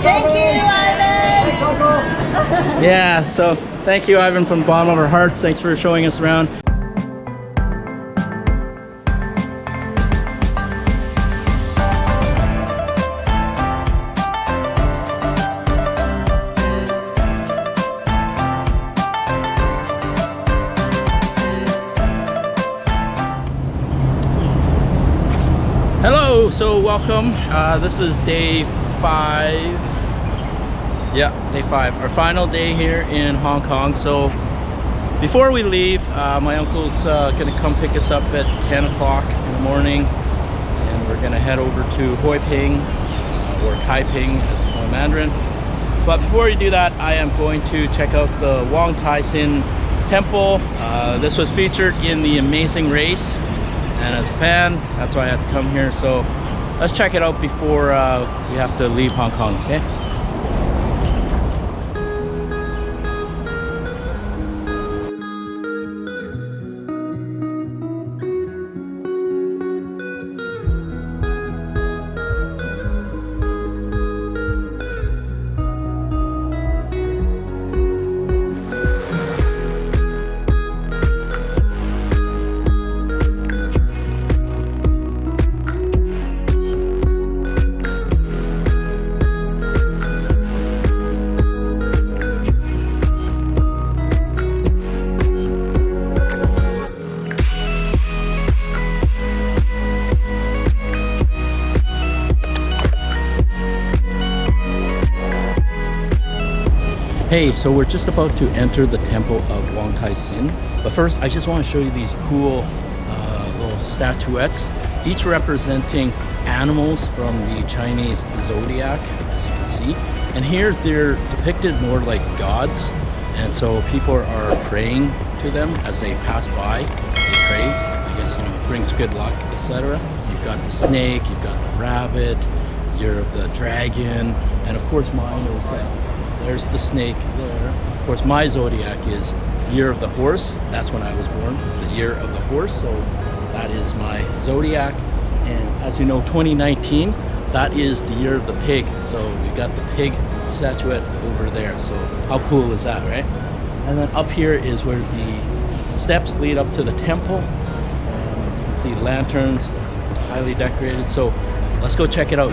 Thank you, Ivan! Thanks, Uncle! Yeah, so thank you, Ivan, from the bottom of our hearts. Thanks for showing us around. Hello, so welcome. This is day 5. Yeah, day 5, our final day here in Hong Kong. So before we leave, my uncle's gonna come pick us up at 10 o'clock in the morning, and we're gonna head over to Hoiping, or KAIPING as it's known in Mandarin. But before we do that, I am going to check out the Wong Tai Sin Temple. This was featured in The Amazing Race, and as a fan, that's why I had to come here. So let's check it out before we have to leave Hong Kong, okay? Hey, so we're just about to enter the temple of Wong Tai Sin, but first I just want to show you these cool little statuettes, each representing animals from the Chinese Zodiac, as you can see. And here they're depicted more like gods, and so people are praying to them as they pass by. They pray, I guess, you know, it brings good luck, etc. You've got the snake, you've got the rabbit, year of the dragon, and of course mine is there's the snake there. Of course, my zodiac is year of the horse. That's when I was born. It's the year of the horse, so that is my zodiac. And as you know, 2019, that is the year of the pig. So we got the pig statuette over there. So how cool is that, right? And then up here is where the steps lead up to the temple. And you can see lanterns, highly decorated. So let's go check it out.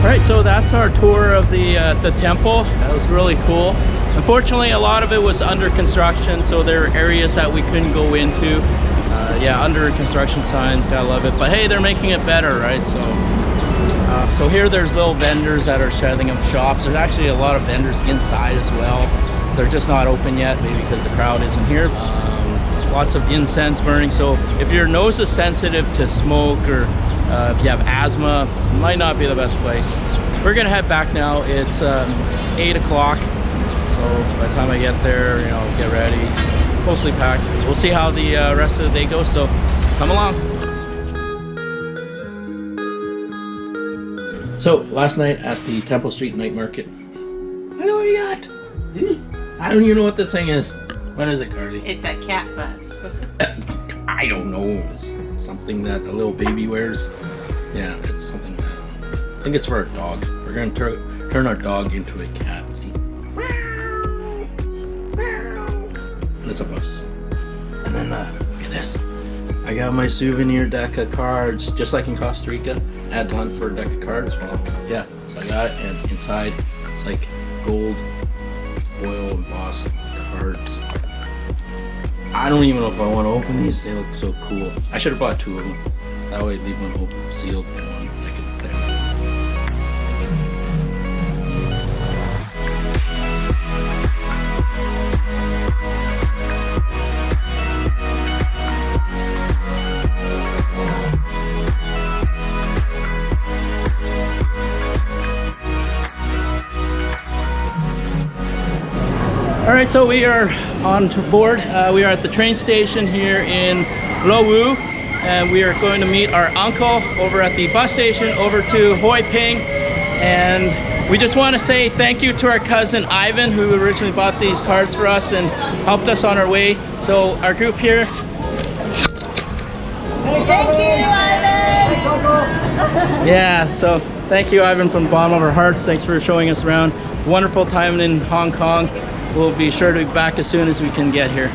Alright, so that's our tour of the temple. That was really cool. Unfortunately, a lot of it was under construction, so there are areas that we couldn't go into. Yeah, under construction signs, gotta love it. But hey, they're making it better, right? So here there's little vendors that are setting up shops. There's actually a lot of vendors inside as well. They're just not open yet, maybe because the crowd isn't here. Lots of incense burning, so if your nose is sensitive to smoke, or if you have asthma, it might not be the best place. We're gonna head back now. It's 8 o'clock, so by the time I get there, you know, get ready, mostly packed. We'll see how the rest of the day goes, so come along. So last night at the Temple Street Night Market, I know what you got. I don't even know what this thing is. What is it, Carly? It's a cat bus. I don't know. It's something that the little baby wears. Yeah, it's something. I think it's for our dog. We're gonna turn our dog into a cat. See? And it's a bus. And then look at this. I got my souvenir deck of cards, just like in Costa Rica. Add one for a deck of cards. Well, yeah. So I got it, and inside it's like gold foil embossed cards. I don't even know if I want to open these. They look so cool. I should have bought 2 of them. That way, leave one open, sealed, and one like it there. All right, so we are on board. We are at the train station here in Lo and we are going to meet our uncle over at the bus station over to Hoiping. And we just want to say thank you to our cousin Ivan, who originally bought these cards for us and helped us on our way. So our group here. Thank you, Ivan. Thanks, Uncle. Yeah, so thank you, Ivan, from the bottom of our hearts. Thanks for showing us around. Wonderful time in Hong Kong. We'll be sure to be back as soon as we can get here.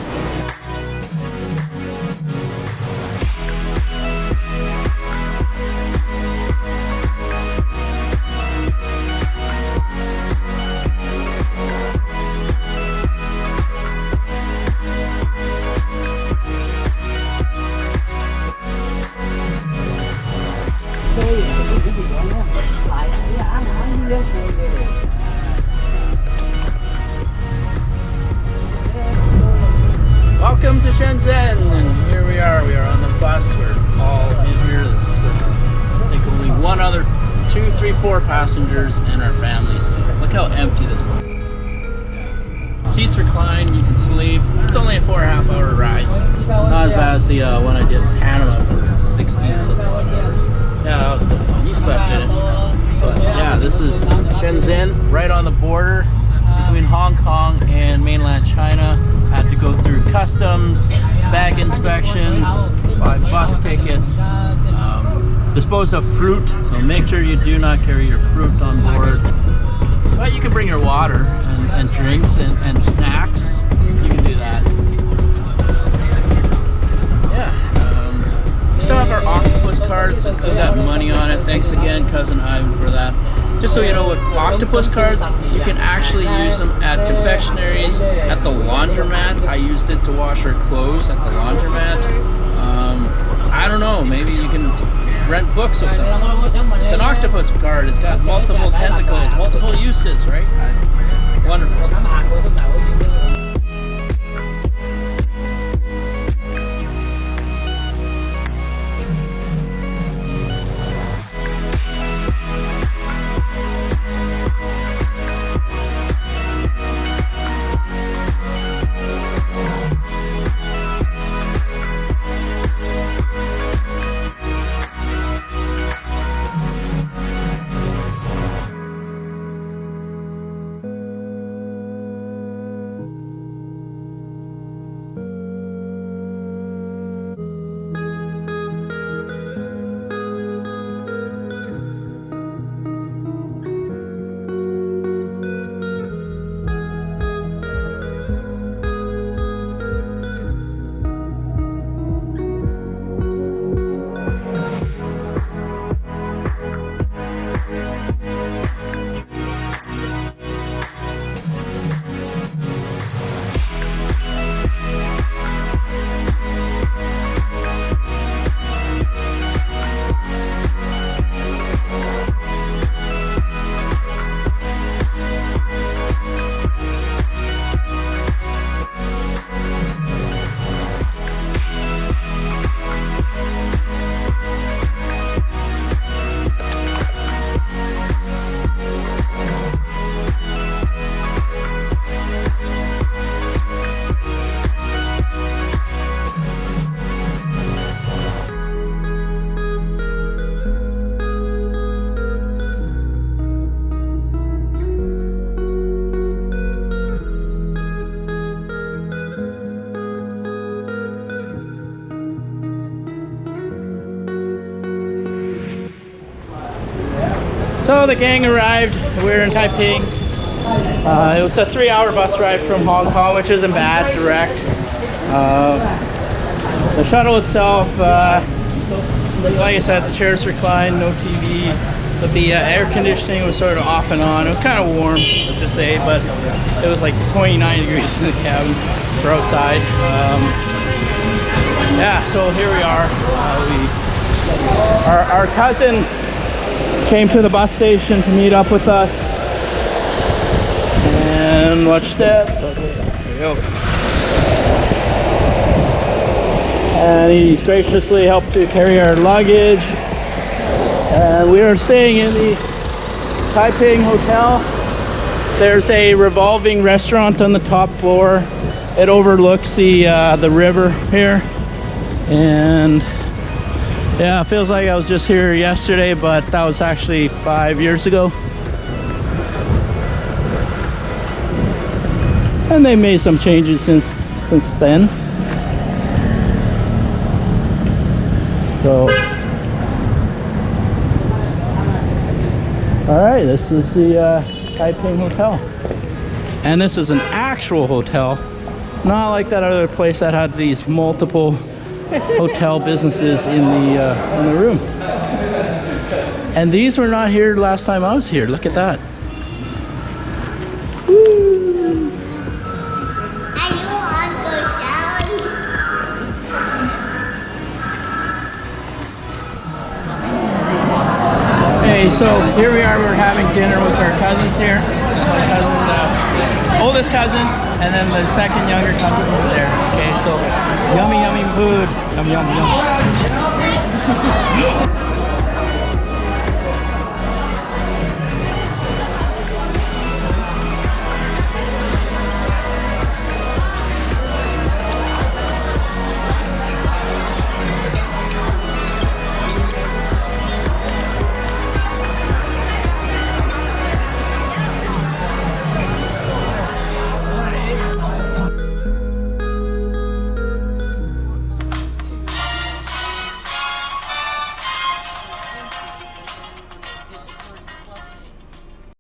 Welcome to Shenzhen, and here we are on the bus. We're all in here. There's I think only one other, 2, 3, 4 passengers and our family, so look how empty this bus is. Seats recline, you can sleep. It's only a 4.5 hour ride. Not as bad as the one I did in Panama for 16 something hours. Yeah, that was still fun. You slept in it. But yeah, this is Shenzhen, right on the border between Hong Kong and mainland China. Had to go through customs, bag inspections, buy bus tickets, dispose of fruit, so make sure you do not carry your fruit on board. But you can bring your water and drinks and snacks. You can do that. Yeah, we still have our octopus cards, so still got money on it. Thanks again, cousin Ivan, for that. Just so you know, with octopus cards, you can actually use them at confectionaries, at the laundromat. I used it to wash our clothes at the laundromat. I don't know, maybe you can rent books with them. It's an octopus card. It's got multiple tentacles, multiple uses, right? Wonderful. So the gang arrived. We're in Taiping. It was a 3-hour bus ride from Hong Kong, which isn't bad, direct. The shuttle itself, like I said, the chairs reclined, no TV, but the air conditioning was sort of off and on. It was kind of warm, let's just say, but it was like 29 degrees in the cabin for outside. Yeah, so here we are. Our cousin came to the bus station to meet up with us, and watch that. There we go. And he graciously helped to carry our luggage, and we are staying in the KAIPING hotel. There's a revolving restaurant on the top floor. It overlooks the river here, and yeah, it feels like I was just here yesterday, but that was actually 5 years ago. And they made some changes since then. So, all right, this is the KAIPING Hotel. And this is an actual hotel, not like that other place that had these multiple hotel businesses in the room. And these were not here last time I was here. Look at that. Okay, so here we are, we're having dinner with our cousins here. This is my cousin, oldest cousin, and then the second younger cousin is there. Okay, so yummy, yummy food. Yum, yum, yum.